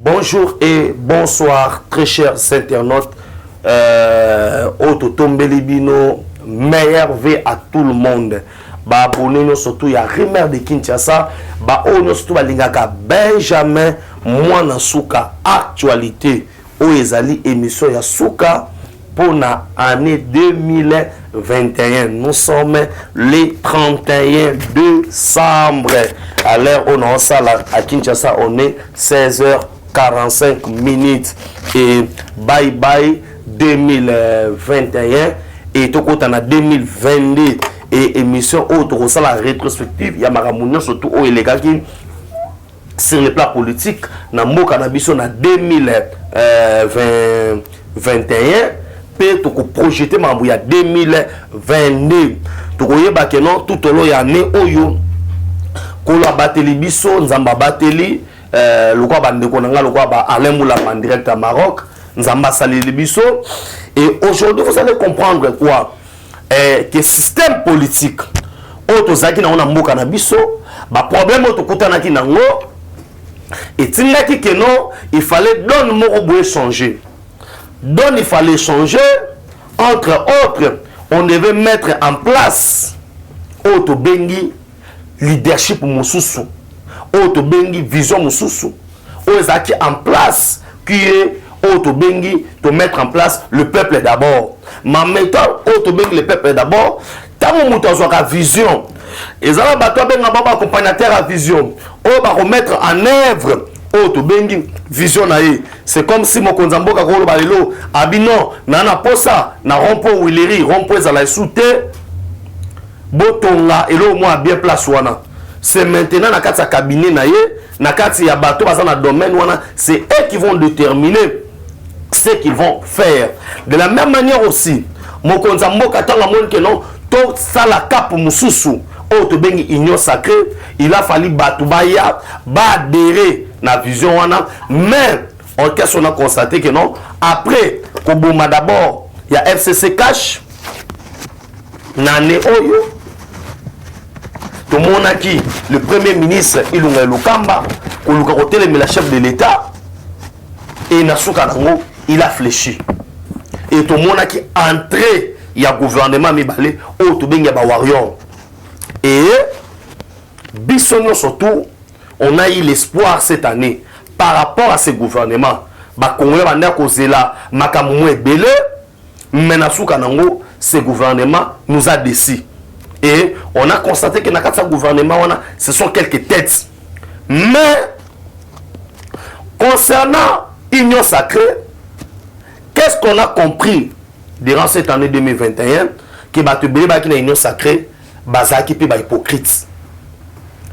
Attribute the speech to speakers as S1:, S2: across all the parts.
S1: Bonjour et bonsoir, très chers internautes. Ototombelibino, meilleur V à tout le monde. Ba abonnez-nous surtout, il y a Rimer de Kinshasa. Ba ono surtout balingaka Benjamin Mwana Souka actualité. Oezali émission ya Souka pour l'année 2021. Nous sommes le 31 décembre. À l'heure où on est à Kinshasa, on est 16h45 minutes. Et bye bye 2021. Et tout le temps 2022. Et émission autre, ça la rétrospective. Il y a Maramounion surtout au Elegaki. Sur le plan politique, na mboka na biso na 2021 pe to ko projeter mambo ya 2022 to ko yeba ke non tout au long ya année oyo ko la bateli biso nzamba bateli lokwa bandeko nanga lokwa ba Alain Moulama en direct à Maroc nzamba saleli biso. Et aujourd'hui vous allez comprendre quoi que système politique auto zaki na ona mboka na biso ba problème auto kutana ki nango. Et tingaki que non, il fallait donner mon changer. Donc il fallait changer. Entre autres, on devait mettre en place Auto Bengi leadership Moussousou, Auto Bengi vision Moussousou, Ozaki en place qui est Auto Bengi de mettre en place le peuple d'abord. Ma méthode Auto Bengi le peuple d'abord. Tant que nous avons vision. Et ça va accompagnateur à vision. On va remettre en œuvre Auto Bengi vision naïe. C'est comme si mon konzambo kakolo balelo abino nana posa na rompo wileri rompo ezala soute botonga elo moi bien place wana. C'est maintenant na kati ya cabinet naïe na kati ya bato basa na domaine wana, c'est eux qui vont déterminer ce qu'ils vont faire. De la même manière aussi mon konzambo katanga mon que non to sala cap mususu Auto Bengi union sacrée, il a fallu batubaya adhérer na vision wana, mais on a constaté que non, après Koboma d'abord il y a FCC Cash nane oyo tout le monde qui le premier ministre Ilunga Lukamba koluka kotelé mais la chef de l'état et Nasuka nango il a fléchi et tout le monde qui entré il y a gouvernement mibale Auto Bengi ba warrior. Et Bissonio surtout, on a eu l'espoir cette année par rapport à ce gouvernement. Bakongwe banda kozela makamumwe belé, menasuka nango, ce gouvernement nous a déçus. Et on a constaté que dans ce gouvernement, ce sont quelques têtes. Mais concernant l'union sacrée, qu'est-ce qu'on a compris durant cette année 2021 que Batubele baki na union sacrée bazaki pe ba hypocrite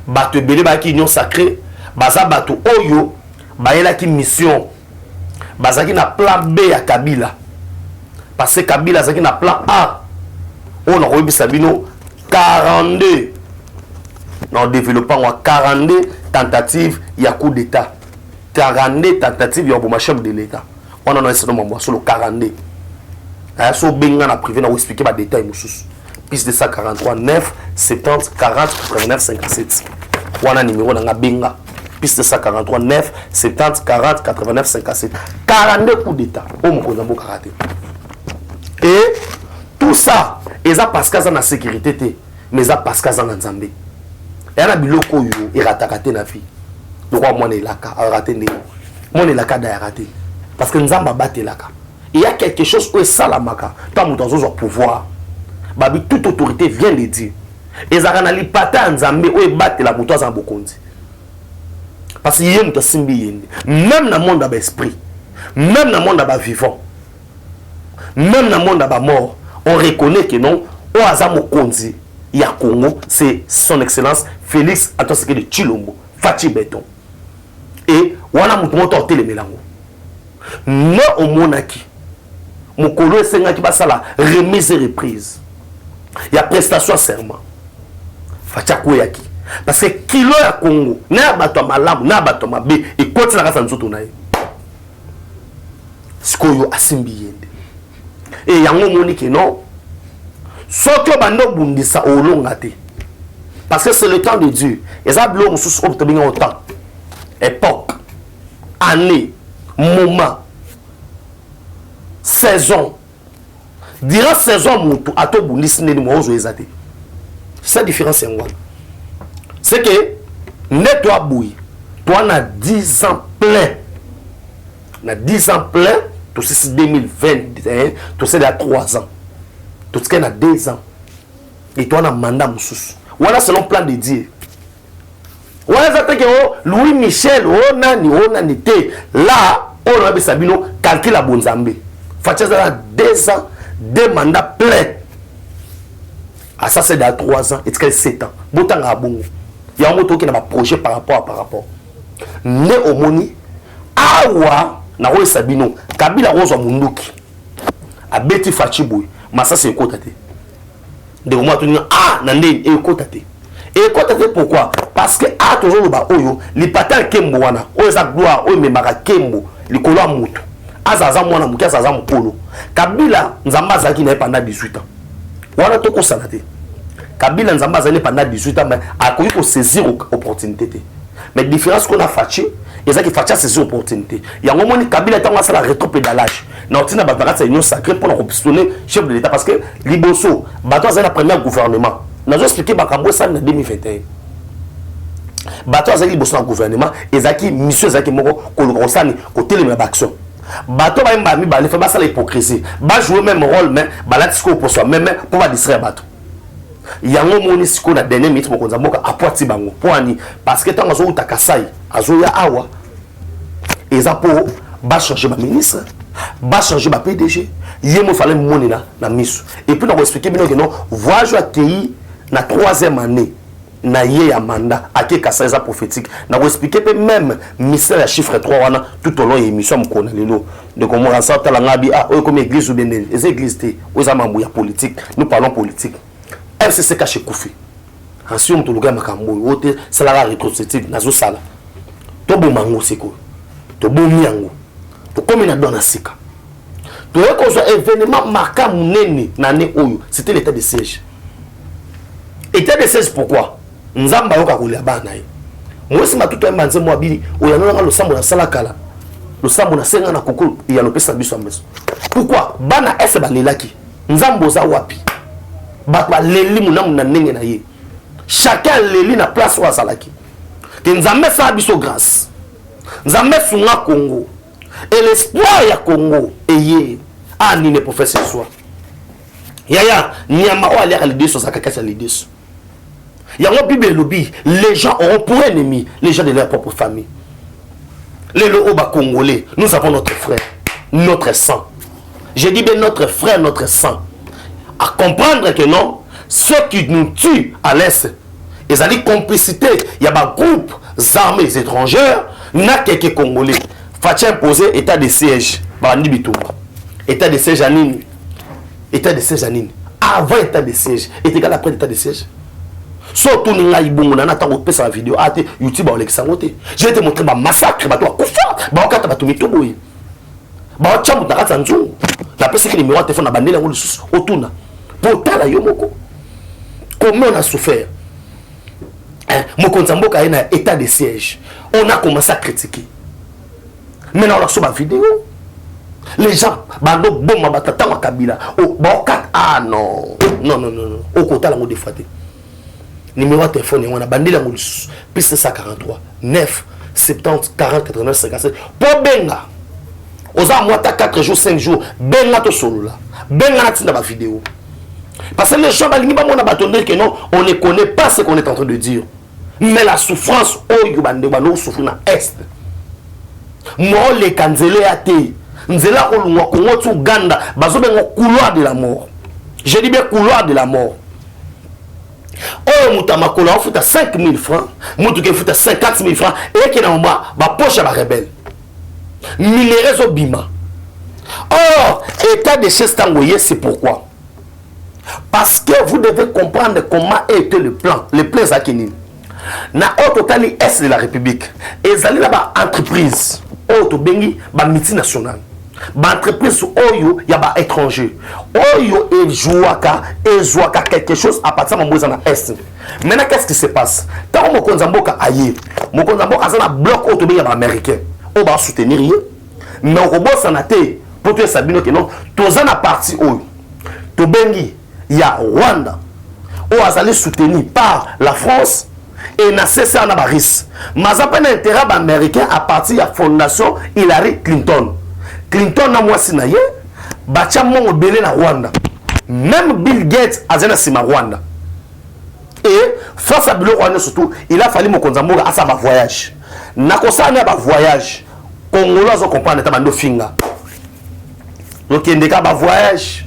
S1: bato belé baki union sacrée baza bato oyo bayela ki mission bazaki na plan B ya Kabila parce que Kabila zaki na plan A on a rebi sabino 42 non développant 42 tentatives ya coup d'état 42 tentatives ya bon chef de l'état on en a essayé de sur le 42 so benga na privé na expliquer ba détail mususu plus de 143 9 70 40 89 57 wana numéro na benga plus de 143 9 70 40 89 57 42 coups d'état au mokonzambo karaté. Et tout ça eza parce que ça na sécurité té mais ça parce que ça na nzambe et na biloko yo erataka té na vie donc moi na elaka raté ndé mon elaka da raté parce que nzamba batelaka il y a quelque chose où salamaka tant mutanzo zo pouvoir babi toute autorité vient de dire et ça na lipata nzambe o ebate la muto za bokonzi parce que yem to simbi yende même dans monde ba esprit même dans monde ba vivant même dans monde ba mort on reconnaît que non o aza mokonzi ya Congo c'est son excellence Félix Antoine Tshisekedi Tshilombo Fachi Beton et wana muto moto telemelango non au monaki mokolo esengaki basala remise et reprise. Il y a prestation à serment. Fachako yaki. Parce que kilo ya Congo, na bato malamu, na bato mabe, et quand la kasa nzoto na ye. Sikoyo asimbi yende. Et yango moni ke non. Soko bando bundisa olonga te. Parce que c'est le temps de Dieu. Et ça blo mususu obtenir autant. Époque. année, moment, saison. Durant saison, à tout le monde, c'est ça la différence. C'est que, net toi bouille, toi on a 10 ans plein. On a 10 ans plein, tout c'est 2021, tout c'est il y a 3 ans. Tout ce qu'il y a 2 ans. Et toi on a mandat moussous. Voilà selon plan de Dieu. Voilà ça que Louis Michel, on a été là, on a Sabino, calcule la bonne zambé. Fatcha 2 ans. 2 mandats pleins. Ah, ça c'est dans 3 ans et 7 ans. Boutang à bon. Il y a un moto qui n'a pas projet par rapport. Né au moni. Awa, na roi Sabino. Kabila Rose Munduki. A Betty Fachiboui. Mais ça c'est écoute. De moment tu dis ah, nande écoute. Écoute pourquoi? Parce que a toujours le ba oyo, li patan kembo wana. Oyo sa gloire, oyo me mara kembo, li kolo mutu. Azaza mwana muki azaza mukolo. Kabila nzamba zaki na pendant 18 ans. Wana to ko sanate. Kabila nzamba zali pendant 18 ans mais a koyi ko saisir opportunité. Mais différence qu'on a fachi, ezaki fachi saisir opportunité. Ya ngomoni Kabila tanga sala rétropédalage. Na otina ba bakatsa union sacrée pour pistonner chef de l'état parce que liboso bato azali na premier gouvernement. Nazo expliquer bakambo ça en 2021. Bato azali liboso na gouvernement ezaki mission ezaki moko ko losani ko telema action. Bato ba mba mi ba le fait ça l'hypocrisie ba jouer même rôle mais ba la discours pour soi même pour pas distraire bato yango moni siko na dernier minute mokonza mboka apoti bango poani parce que tant azo utaka sai azo ya awa eza pour ba changer ba ministre ba changer ba PDG yemo fallait moni na miso et puis on expliquer bien que non voyage accueilli na 3e année na ye ya mandat ake kasa eza prophétique na ko expliquer pe même mystère ya chiffre 3 wana tout au long émission mkona lelo de comment ça tala ngabi ah oyo comme église ou bien les églises té oza mambo ya politique nous parlons politique FCC caché koufi ensuite to luga makambo wote sala la rétrospective nazo sala to bo mango siko to bo miango to comme na dona sika to eko zo événement marquant munene na né oyo c'était l'état de siège. État de siège pourquoi? Nzamba yoka kulia bana ye. Mwesi matuto ya manze mwabili oyanola nga losambo na sala kala. Losambo na senga na kuku ya lopesa biso ameso. Pourquoi? Bana ese balelaki. Nzambo za wapi? Ba leli munamu na nenge na ye. Chacun leli na place wa salaki. Que nzambe sa biso grâce. Nzambe sunga Congo. Et l'espoir ya Congo eye. Ah ni ne professeur soi. Yaya, nyama o ali à l'idée sur sa kakasa l'idée. Il y a un Bible lobby. Les gens auront pour ennemis les gens de leur propre famille. Les Loba congolais, nous avons notre frère, notre sang. Je dis bien notre frère, notre sang. À comprendre que non, ceux qui nous tuent à l'Est, ils ont des complicités. Il y a des groupes armés étrangers, il y a quelques Congolais. Faut imposer état de siège. État de siège à Nini. État de siège à Nini. Avant état de siège, est égal après l'état de siège. Surtout nous avons bon on attend au la vidéo à YouTube je vais te montrer ma massacre ba toi kufa ba okata ba tumito boy ba chamu na kata nzu la pesa ki numéro de téléphone na bandela ngolo susu otuna pour tala yo moko comment on a souffert mokonza mboka ina état de siège on a commencé à critiquer maintenant on a sur ma vidéo les gens bando bomba batata wa Kabila o ba okata ah non au kota la mo défaté. Numéro de téléphone, on a bandé la moulus. Puis c'est ça 43 9 70 40 89 57. Pour Benga, aux a moi 4 jours 5 jours, Benga to solo là. Benga na ma vidéo. Parce que les gens balingi ba mona batonner que non, on ne connaît pas ce qu'on est en train de dire. Mais la souffrance oh yo bande ba no souffrir na est. Moi les kanzele ate. Nzela olungwa Congo tu Uganda, bazo bengo couloir de la mort. Je dis bien couloir de la mort. Oh, Moutamakola, on fout à 5 000 francs, Moutouké fout à 50 000 francs, et qui n'a pas poche à la rebelle. Minéraux au bima. Or, état de chez Stangoye, c'est pourquoi? Parce que vous devez comprendre comment était le plan Zakini. Na total est de la République. Et ils allaient là-bas, entreprise, Bengi, multinationale. Entreprise oyo ya ba étranger oyo et jouaka quelque chose à partir de mon na est. Maintenant qu'est-ce qui se passe? Tant mokonza mboka aye mokonza mboka za na bloc auto ya ba américain on va soutenir, mais au robot s'en a été, pour te savoir que non, tous en a parti, to bengi, il y a Rwanda, on va soutenir par la France, et n'a cessé en avaris. Mais ça pas d'intérêt américain à partir de la fondation Hillary Clinton. Clinton n'a moi sinaye, bacha mon belé na Rwanda. Même Bill Gates a zena sima Rwanda. Et face à Bilo Rwanda surtout, il a fallu mon konzamboga à sa voyage. Na kosa na ba voyage. Congolais zo comprendre ta bando finga. Donc il ndeka ba voyage.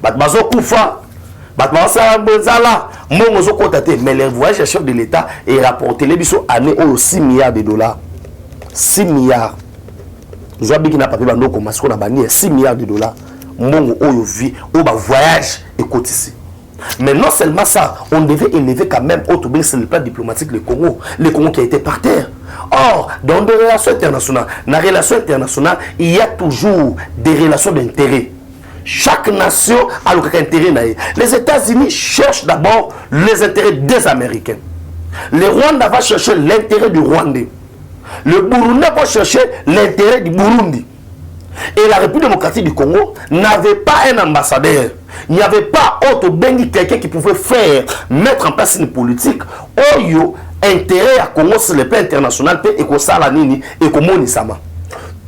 S1: Bat bazo kufa. Bat basa bezala. Mon zo kotate mais les voyages chef de l'état et rapporté les biso année au 6 milliards de dollars. 6 milliards. Zoabi qui n'a pas pu bando comme masco na bani 6 milliards de dollars. Mon oyo vie au ba voyage et ici. Mais non seulement ça, on devait élever quand même autre bien sur le plan diplomatique le Congo qui a été par terre. Or, dans des relations internationales, dans les relations internationales, il y a toujours des relations d'intérêt. Chaque nation a leur intérêt. Les États-Unis cherchent d'abord les intérêts des Américains. Le Rwanda va chercher l'intérêt du Rwandais. Le Burundi va chercher l'intérêt du Burundi. Et la République démocratique du Congo n'avait pas un ambassadeur. Il n'y avait pas autre bengi quelqu'un qui pouvait mettre en place une politique. Oyo intérêt à Congo sur le plan international et qu'on salanini et qu'on monisama.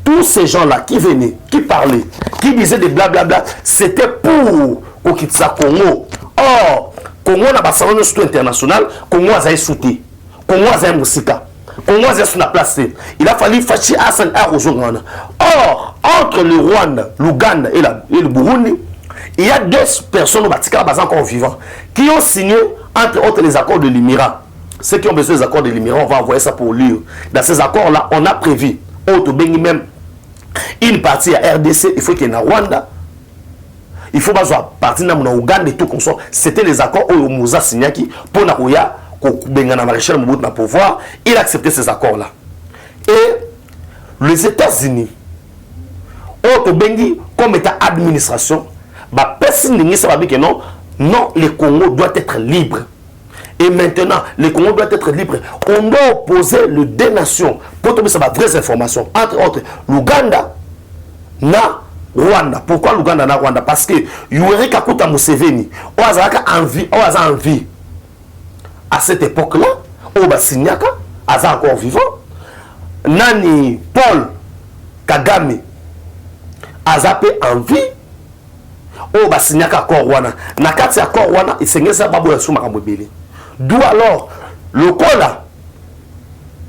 S1: Tous ces gens-là qui venaient, qui parlaient, qui disaient des blablabla, c'était pour Kokitsa Congo. Or, Congo n'a pas salon surtout international, Congo a soutenu, Congo a Moussika, Congo a sur la place. Il a fallu Fachi Hassan Arozongana. Or, entre le Rwanda, l'Ouganda et le Burundi, il y a 2 personnes au Vatican encore vivants qui ont signé entre autres les accords de l'Émirat. Ceux qui ont besoin des accords de l'Émirat, on va envoyer ça pour lire. Dans ces accords-là, on a prévu même une partie à RDC, il faut qu'il y ait en Rwanda. Il faut pas partir dans Ouganda et tout comme ça. C'était les accords où Moussa Signaki pour Narouya, Bengana Maréchal Mobutu na pouvoir, il a accepté ces accords-là. Et les États-Unis, comme état administration, personne ne sait que non, le Congo doit être libre. Et maintenant, le Congo doit être libre. On doit opposer les 2 nations pour trouver ça vraies informations. Entre autres, l'Ouganda na Rwanda. Pourquoi l'Ouganda na Rwanda? Parce que Yoweri Kaguta Museveni, on a envie à cette époque-là, au Basignaka, a encore vivant. Nani Paul Kagame a envie. Oh, Basignaka accord wana. Nakati accord wana, il s'engage ça babu ya souma kamobele. D'où alors, le cola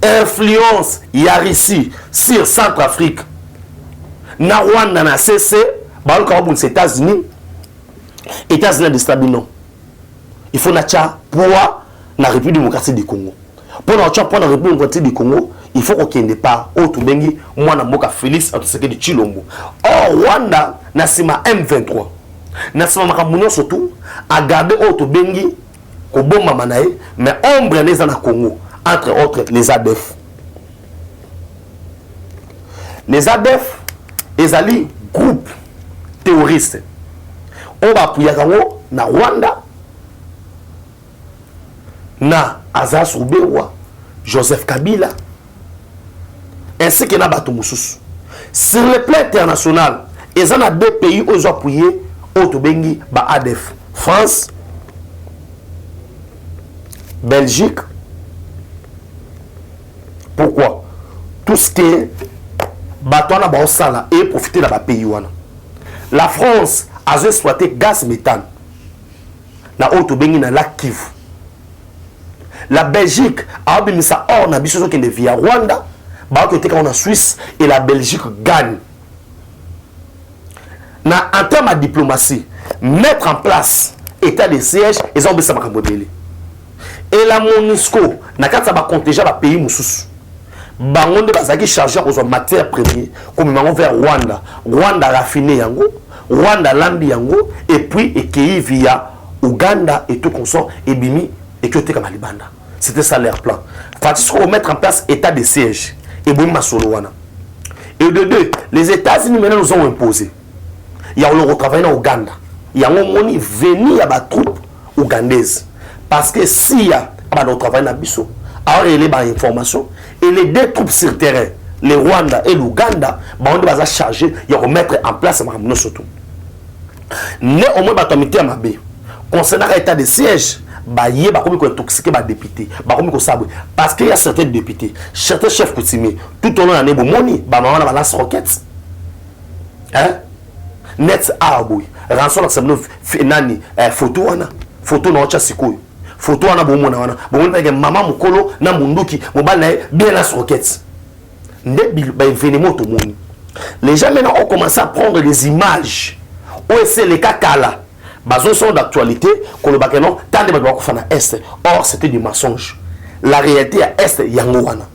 S1: influence Yarisi sur Centrafrique. Na Rwanda na CC, balu kawabu les États-Unis déstabilisent. Il faut nacha pour la République démocratique du Congo. Pour la République démocratique du Congo, il faut qu'il n'y ait pas autre bengi, moi na moka Félix Antoine Tshilombo. Or Rwanda na sima M23. Na sima makamuno surtout a gardé autre bengi ko bomba manae, mais ombre les na Congo, entre autres les ADF. Les ADF, ils allaient groupe terroriste. On va appuyer na Rwanda, na Azaz Rubewa, Joseph Kabila, ainsi que na Bato Moussous. Sur le plan international, ils ont 2 pays où ils ont appuyé Autobengi ba ADF. France, Belgique. Pourquoi? Tout ce qui est bateau na baosala et profiter de la pays. La France a exploité gaz méthane. Na Autobengi na lac Kivu. La Belgique a mis ça hors na biso qui est via Rwanda. Bah que t'es en Suisse et la Belgique gagne. En termes de diplomatie, mettre en place état de siège, ils ont besoin de modèle. Et la MONUSCO, n'a qu'à ça va contingent la pays moussous. Bangon de bazaki chargé aux matières premières, comme ils vers Rwanda. Rwanda raffiné yango, Rwanda lambi yango, et puis et via Ouganda et tout comme ça, et bimi et que t'es comme Libanda. C'était ça leur plan. Faut mettre en place état de siège. Et Bouma Solowana. Et de 2, les États-Unis maintenant nous ont imposé. Il y a le travail en Ouganda. Il y a un moment venu à la troupe ougandaise. Parce que s'il y a un travail dans Bissau, alors il y a des informations. Et les 2 troupes sur le terrain, le Rwanda et l'Ouganda, on va charger de remettre en place ma surtout. Ne au moins batomité à ma bé. Concernant l'état de siège, il y a des intoxiqués par députés, parce qu'il y a certains députés, certains chefs coutumiers, tout au long de l'année, ils ont lance roquettes. Hein? Net arboui, rançon nani photo wana, photo na ocha sikoyo. Photo wana bomona wana, bomona maman mukolo na munduki, mobile na bien lance roquettes. Les gens maintenant ont commencé à prendre les images. Où c'est les cas là. Bazon sont d'actualité. Qu'on le bakenon, tant de gens qui à Est. Or, c'était du mensonge. La réalité à Est, Yangowana.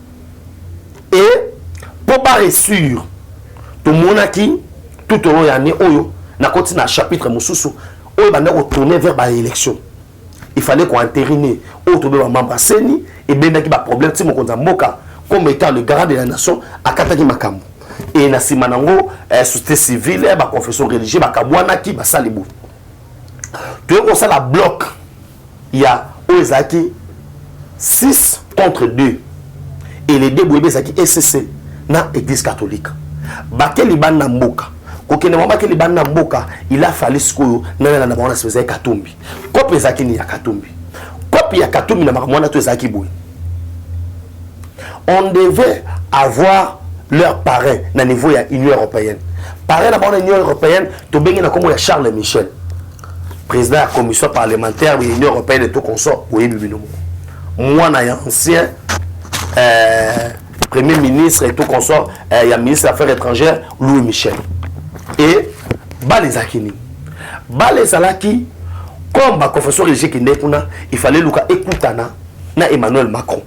S1: Et, pour pas réussir, tout le monde qui, tout au long de l'année, n'a continué à chapitre Moussoussou, on va retourner vers l'élection. Il fallait qu'on entérine autour de membre à Seni, et bien, il y a un problème, si on a Moka, comme étant le garant de la nation, à Kataki Makambo. Et na simanango société civile ba confession religieuse ba kabwana ki ba salibu tu vois ça la bloc il y a Oezaki 6 contre 2 et les deux boubé zaki SCC na église catholique ba ke libana mboka ko kene mama ke libana mboka il a fallu sikoyo na na ba na se katumbi kope zaki ni ya katumbi kope ya katumbi na mwana to zaki boy on devait avoir leur parrain na niveau ya Union européenne. Parrain na Union européenne, to bengi na komo ya Charles Michel. Président de la commission parlementaire de l'Union européenne et tout consort. Oui, moi na ancien premier ministre et tout consort, il y a ministre des Affaires étrangères Louis Michel. Et Balezakini. Balezalaki comme la confession religieuse qui n'est pas, il fallait Luka écoutana na Emmanuel Macron.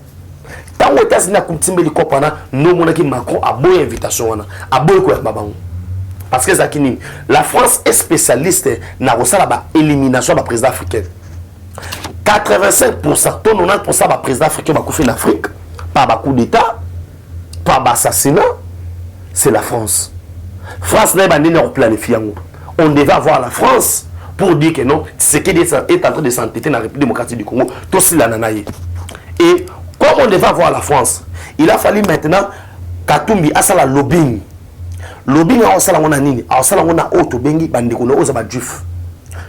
S1: Tant que États-Unis a continué de comprendre, nous avons Macron a bonne invitation, a bonne collaboration. Parce que Zakini, la France est spécialiste dans l'élimination du président africain. 85%, 90% du président africain va couper en Afrique, par un coup d'État, par un assassinat, c'est la France. France n'est pas planifiée. On devait avoir la France pour dire que non, ce qui est en train de s'entêter dans la République démocratique du Congo, tout cela nanaye. Et comme on devait avoir la France, il a fallu maintenant Katumbi a la lobbying. Lobbying a osala ngona nini? A osala ngona auto bengi bandeko no oza ba juf.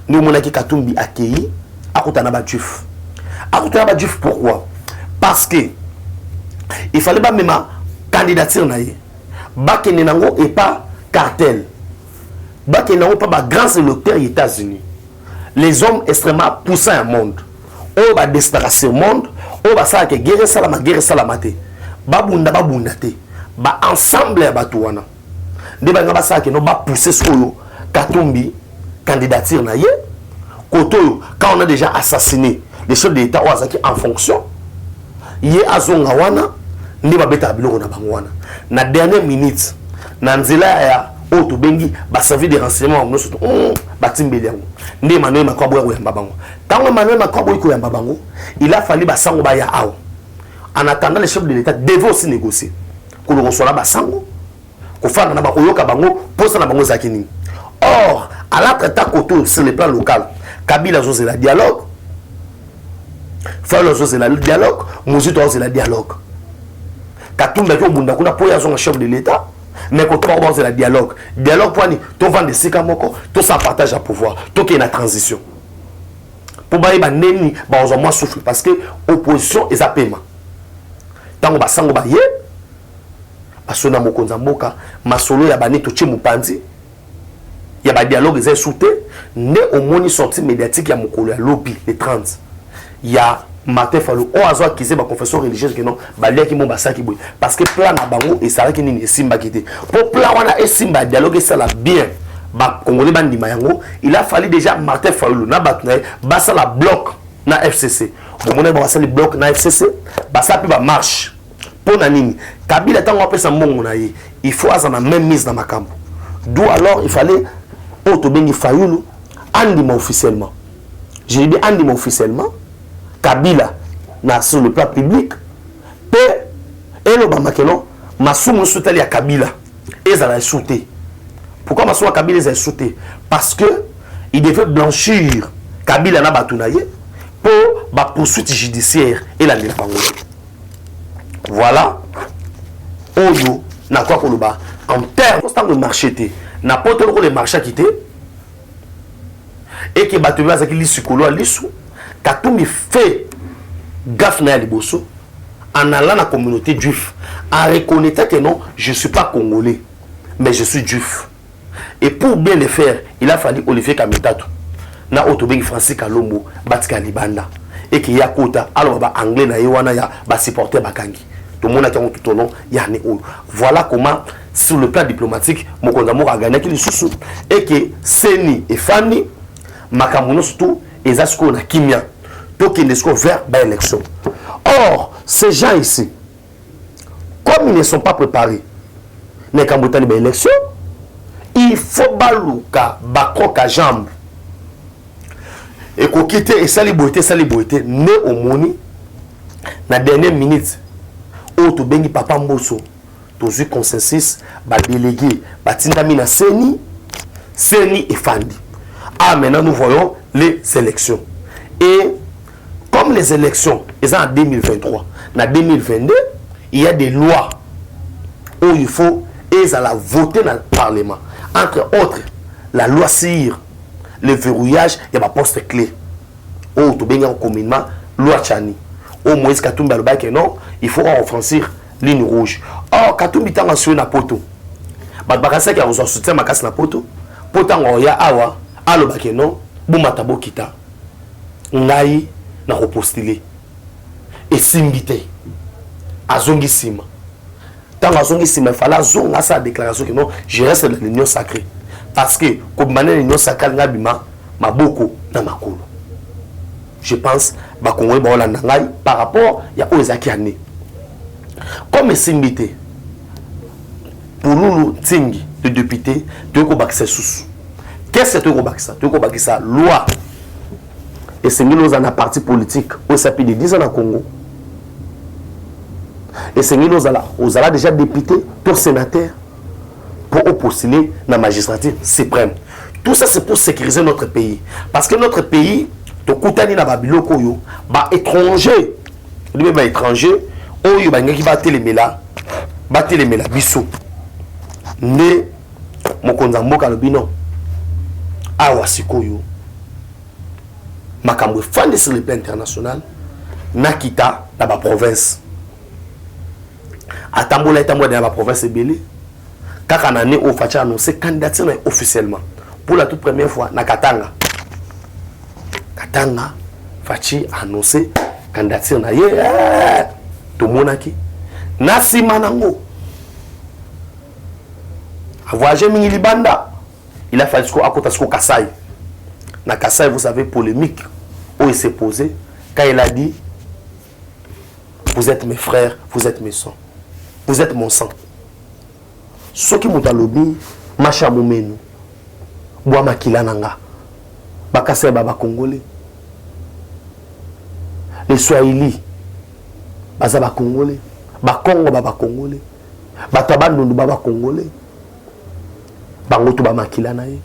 S1: Nous monaki Katumbi accueilli akutana ba juf. Akutana ba juf pourquoi? Parce que il fallait pas même candidature naie. Bakene nango et pas cartel. Bakene nango pas ba grand électeur aux États-Unis. Les hommes extrêmement poussants au monde. On va destination au monde. On va savoir que guerre salamate. Babunda te. Ba ensemble ya batuana. De ba ngaba savoir que no ba pousser solo Katumbi candidature na ye. Koto quand on a déjà assassiné les chefs d'État en fonction. Yé azonga wana ndi ba beta biloko na bangwana. Na dernière minute na nzela ya auto bengi ba servir de renseignement no surtout batimbeli yango. Ndi Emmanuel Macron boya yamba bango. Quand Emmanuel Macron boya yamba bango, il a fallu basango ba ya awo. En attendant, les chefs de l'État devaient aussi négocier. Qu'on le reçoit là basango, qu'on fasse na ba oyoka bango pour ça na bango zakini. Or, à la traité koto sur le plan local, Kabila zose la dialogue. Falo zose la dialogue, Mouzito zose la dialogue. Katumba ko bunda kuna po ya zonga chef de l'État. Mais quand on va la dialogue, dialogue pour ni, tu vends des sikamoko, tout ça partage à pouvoir, tout qui est la transition. Pour bailler ba neni, ba on moins souffle parce que opposition est à paiement. Tant on va sango ba ye, asona mokonza mboka, masolo ya bani to chimupanzi. Il y a ba dialogue est souté, né au moni sortie médiatique ya mokolo ya lobby les 30. Il y a Martin Fayulu on a qui c'est ma confession religieuse que non balia qui mon basaki boy parce que plan na bango et ça qui ni simba kité pour plan wana et simba dialogue ça la bien ba congolais bandi mayango il a fallu déjà Martin Fayulu na batna basa la bloc na FCC bon on ba le bloc na FCC basa puis ba marche pour na nini Kabila tango pesa mbongo na ye il faut azana même mise dans makambo d'où alors il fallait auto bengi Fayulu andima officiellement je dis andima officiellement Kabila na sur le plan public et le bamakelo masumu soutali ya Kabila et ça l'a sauté. Pourquoi masumu Kabila les a sauté? Parce que il devait blanchir Kabila na batunaye pour la poursuite judiciaire et la bango. Voilà oyo na quoi koloba en termes de marché té na poto le marché quitté et que bato baza ki lisukolo lisu Katumbi fait gaffe na liboso en allant na communauté juif en reconnaissant que non je suis pas congolais mais je suis juif et pour bien le faire il a fallu Olivier Kamitato na autobeng Francis Kalombo batika libanda et que yakota alors ba anglais na yewana ya ba supporter bakangi tout le monde a tout au long yani voilà comment sur le plan diplomatique Mokonza Mboka a gagné qui sous et que Seni et Fanny makamuno surtout et zasko na kimia pour qu'il ne soit vers l'élection. Or ces gens ici comme ils ne sont pas préparés mais quand vous avez l'élection il faut baluka bakoka jambe et qu'on quitte et saliboité né au moni na dernière minute où tu bengi papa Mbosso tous consensus ba délégué batindami na Seni et Fandi. Ah maintenant nous voyons les élections et comme les élections sont en 2023 en 2022 il y a des lois où il faut et à la voter dans le parlement entre autres la loi sur le verrouillage il y a poste clé où tu bengi en communément loi Chani au moins Katumbi alobaki que non il faut offensive ligne rouge. Or Katumbi tanga sur na poto bat bakasa ki a soutien makasi na poto potanga ya awa alobaki non bumata bokita ngai na repostuler et simbité azongi sima tant azongi sima fala zonga sa déclaration que non je reste dans l'union sacrée parce que comme mané l'union sacrée ngabima maboko na makolo je pense ba Congolais ba olanda ngai par rapport ya ozaki ané comme simbité pour nous tingi de député de ko bakisa sous qu'est-ce que tu ko bakisa loi et c'est nous en a parti politique au sapi de 10 ans au Congo et c'est nous aux déjà député pour sénateur pour postuler dans la magistrature suprême. Tout ça c'est pour sécuriser notre pays parce que notre pays to kutani na babiloko yo ba étranger ba étranger oyo ba ngaki ba telemela biso ne Mokonza Mboka lobino awa sikoyo makambo fandi sur le plan international nakita na ba province atambola na ba province ebele kaka na ne o facha annoncé candidature officiellement pour la toute première fois na Katanga fachi annoncé candidature na ye to monaki na simanango voyager mingi libanda il a fallu à côté de Kassai. Na Kassai, vous savez, polémique, où il s'est posé, quand il a dit vous êtes mes frères, vous êtes mes sangs, vous êtes mon sang. Ce qui m'a dit, Macha Moumenu, Boama Kilananga, Bakassai Baba Congolais, les Swahili, Bazaba Congolais, Bakongo Baba Congolais, Batabandundu Baba Congolais. Bangoto ba makila na ye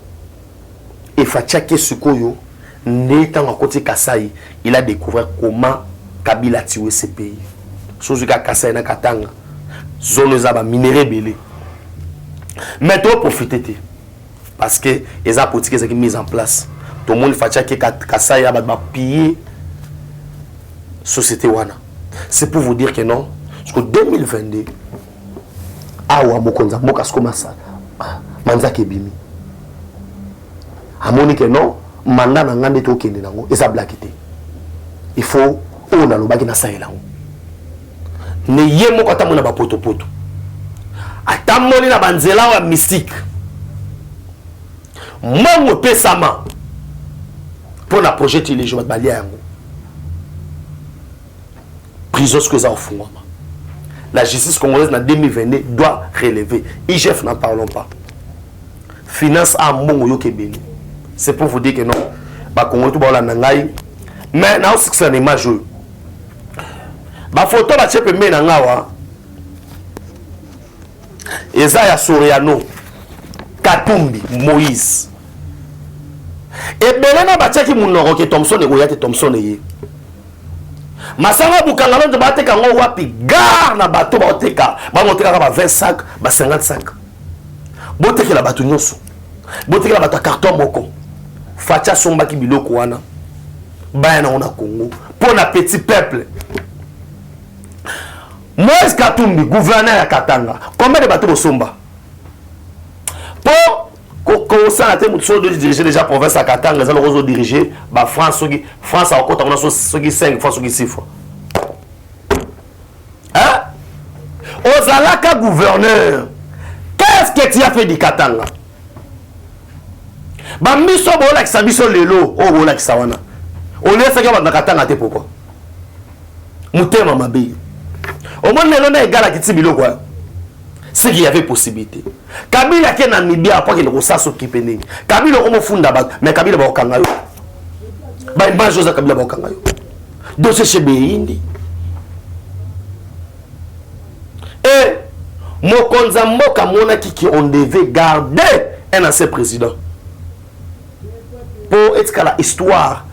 S1: et Fachake Sukoyo n'étant à côté Kassai il a découvert comment Kabila tué ce pays sozuka Kassai na Katanga zone za ba minéraux belé mais toi profiter parce que les politiques qui mis en place tout le monde Fachake Kassai a ba piller société wana c'est pour vous dire que non jusqu'en 2022 awa Mokonza Mboka commence manza kebimi amoni que non mandat na ngande to kende nango eza blackité il faut on a lobaki na saelango ne yemo ko tamona ba poto atamoni na banzela wa mystique mongo pesama pour la projet les jours balia yango prison ce que ça au la justice congolaise en 2022 doit relever IGF n'en parlons pas finance à Mongo Yokebeni. C'est pour vous dire que non. Ba Congo tout la nangai. Mais na aussi c'est un image. Ba photo ba chepe me nangawa. Ezaya Soriano, Katumbi, Moïse. Et Belena ba cheki munoro ke Thompson e Oyate Thompson e. Masanga Bukangalo de Bateka wapi gare na bateau Bateka. Bamoteka ba 20 sacs, ba 50 sacs. Boteki la bateau nyoso. Boteki la bateau carton moko. Facha somba ki biloko wana. Bayana on a Congo. Pour un petit peuple. Moïse Katumbi, gouverneur à Katanga. Combien de bateaux somba? Pour commencer à diriger déjà la province à Katanga, les autres diriger la France. France a encore 5 fois, 6 fois. Hein? Ozalaka gouverneur. Qu'est-ce que tu as fait du Katanga? Bamiso bola ki sabiso lelo, o bola ki sawana. On laisse que na Katanga te pourquoi? Mutema mabe. Au moins lelo na egala ki tibilo quoi. C'est qu'il y avait possibilité. Kabila qui est en Namibie après qu'il ne s'est occupé de. Kabila comme funda bat, mais Kabila ba okanga yo. Ba imba Joseph Kabila ba okanga yo. Donc c'est chez Beindi. Et Mokonza Mboka mona qui on devait garder un ancien président. Pour être qu'à la histoire,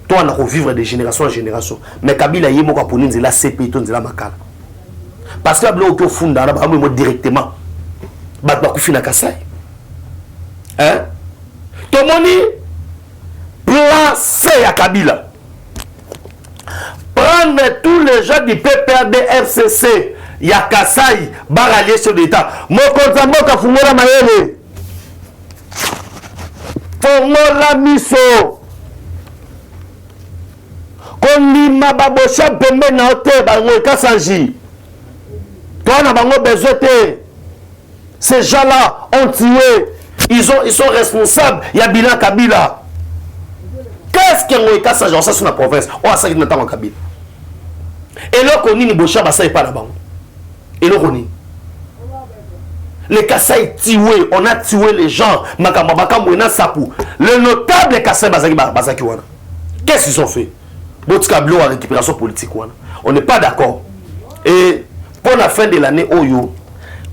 S1: toi on a revivre de génération en génération. Mais Kabila y est moka pour nous la CP ton la makala. Parce que la bloc au fond d'Arab a directement Batbakoufina Kassai. Hein? Tomoni placé à Kabila. Prendre tous les gens du PPRD FCC, Yakassai, baralier sur l'État. Mokonza Mboka Fungola Mayele. Fongola Miso. Konima Babosha Pembe na Ote, Bango Kassanji. Toi, on a besoin de ces gens-là ont tué. Ils sont responsables. Il y a Bilan Kabila. Qu'est-ce qu'il y a ça sur la province? On a ça qui n'attend en Kabila. Et là, on dit que ça n'est pas là-bas. Et là, on dit. Les Kassai tués, on a tué les gens. Le notable Kassai Bazaki Wana. Qu'est-ce qu'ils ont fait? Botkablo à récupération politique Wana. On n'est pas d'accord. Et pour la fin de l'année, Oyo,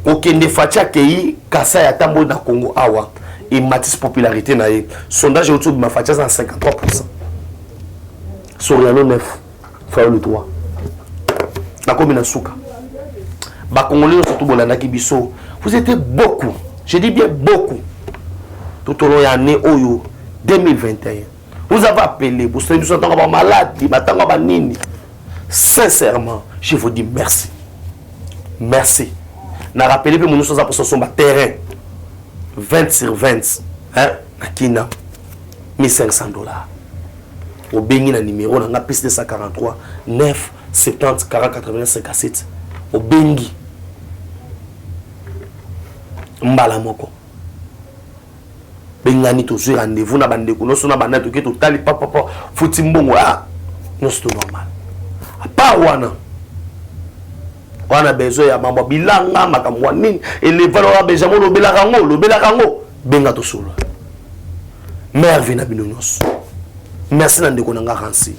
S1: Okende Fatia Kei, Kassai Atambo na Congo Awa, et Matisse popularité na ye. Sondage autour de ma Fatia c'est 53%. Soriano 9, Fao le 3. La commune Souka. Bakongolais surtout Bolanaki Bisso. Vous étiez beaucoup, je dis bien beaucoup, tout au long de l'année Oyo 2021. Vous avez appelé, vous savez, nous sommes malades, sincèrement, je vous dis merci. Merci. Na rappelé que nous sommes pour son terrain 20 sur 20 hein na Kina $1,500. Au Bengi na numéro na piste 243 9 70 40 89 57 au Bengi Mbala moko Bengani toujours rendez-vous na bandeko no sona banda to keto tali papa futi mbongo ah non c'est normal à part wana on a besoin ya mambo bilanga makamwa nini et les valeurs besoin lo bela kango benga to solo mère vina binonyos merci na ndeko nanga Ransi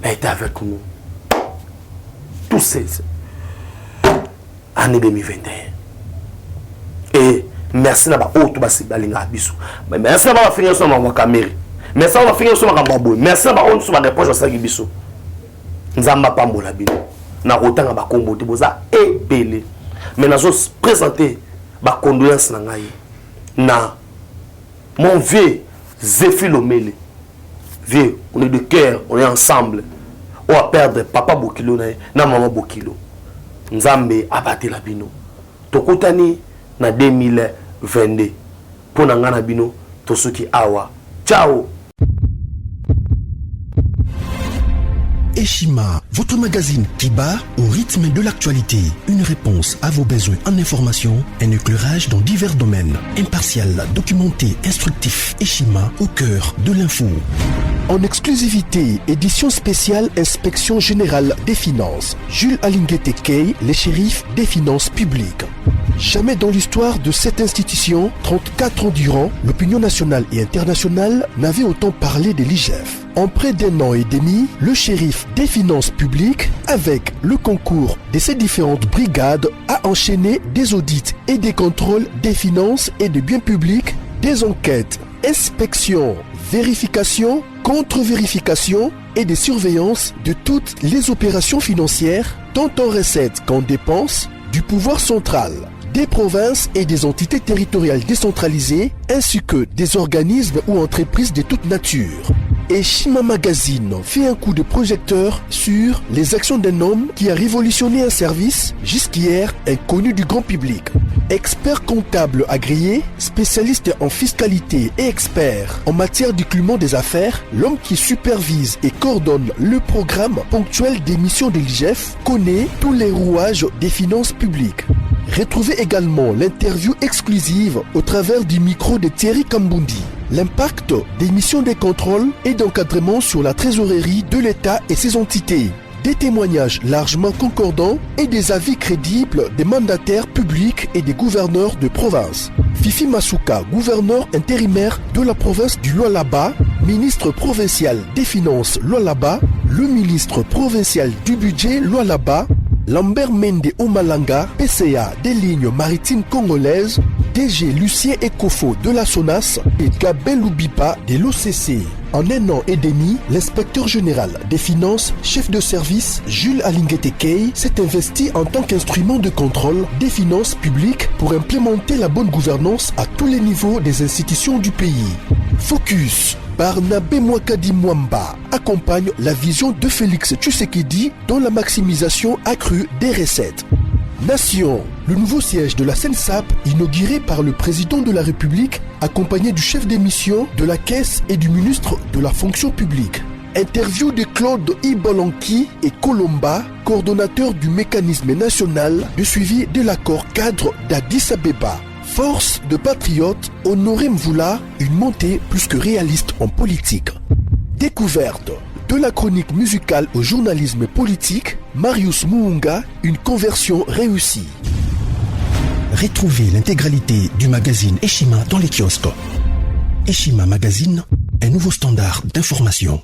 S1: a été avec nous tous ces année 2021 et merci na ba auto ba sibalinga biso merci na ba finir so ma caméra merci na ba finir so ma kambo merci na ba on so ba réponse ça ki biso nzamba pambola bino na rotanga ba kombo te boza ebele mais na zo présenter ba condoléances na ngai na mon vieux Zéphilomele vieux on est de cœur on est ensemble on va perdre papa Bokilo na maman Bokilo nzambe abate la bino tokutani na 2022 pour nangana bino tosuki awa ciao.
S2: Eshima, votre magazine qui bat au rythme de l'actualité. Une réponse à vos besoins en information, un éclairage dans divers domaines. Impartial, documenté, instructif. Eshima, au cœur de l'info. En exclusivité, édition spéciale Inspection Générale des Finances. Jules Alinguete Kei, les shérifs des finances publiques. Jamais dans l'histoire de cette institution, 34 ans durant, l'opinion nationale et internationale n'avait autant parlé de l'IGF. En près d'un an et demi, le shérif des finances publiques, avec le concours de ses différentes brigades, a enchaîné des audits et des contrôles des finances et des biens publics des enquêtes, inspections, vérifications, contre-vérifications et des surveillances de toutes les opérations financières, tant en recettes qu'en dépenses, du pouvoir central, des provinces et des entités territoriales décentralisées, ainsi que des organismes ou entreprises de toute nature. Et Shima Magazine fait un coup de projecteur sur les actions d'un homme qui a révolutionné un service jusqu'hier inconnu du grand public. Expert comptable agréé, spécialiste en fiscalité et expert en matière d'écoulement des affaires, l'homme qui supervise et coordonne le programme ponctuel des missions de l'IGF connaît tous les rouages des finances publiques. Retrouvez également l'interview exclusive au travers du micro de Thierry Kambundi. L'impact des missions de contrôle et d'encadrement sur la trésorerie de l'État et ses entités. Des témoignages largement concordants et des avis crédibles des mandataires publics et des gouverneurs de province. Fifi Masuka, gouverneur intérimaire de la province du Lualaba, ministre provincial des Finances Lualaba, le ministre provincial du budget Lualaba, Lambert Mende Omalanga, PCA des lignes maritimes congolaises, DG Lucien Ekofo de la SONAS et Gabel Loubipa de l'OCC. En 1 an et demi, l'inspecteur général des finances, chef de service Jules Alinguetekei s'est investi en tant qu'instrument de contrôle des finances publiques pour implémenter la bonne gouvernance à tous les niveaux des institutions du pays. Focus. Barnabé Mwakadi Mwamba accompagne la vision de Félix Tshisekedi dans la maximisation accrue des recettes. Nation, le nouveau siège de la SENSAP inauguré par le président de la République accompagné du chef des missions de la Caisse et du ministre de la Fonction publique. Interview de Claude Ibolanki et Colomba, coordonnateur du mécanisme national de suivi de l'accord cadre d'Addis Abeba. Force de patriotes, Honoré Mvula, une montée plus que réaliste en politique. Découverte. De la chronique musicale au journalisme politique, Marius Muunga, une conversion réussie.
S3: Retrouvez l'intégralité du magazine Eshima dans les kiosques. Eshima Magazine, un nouveau standard d'information.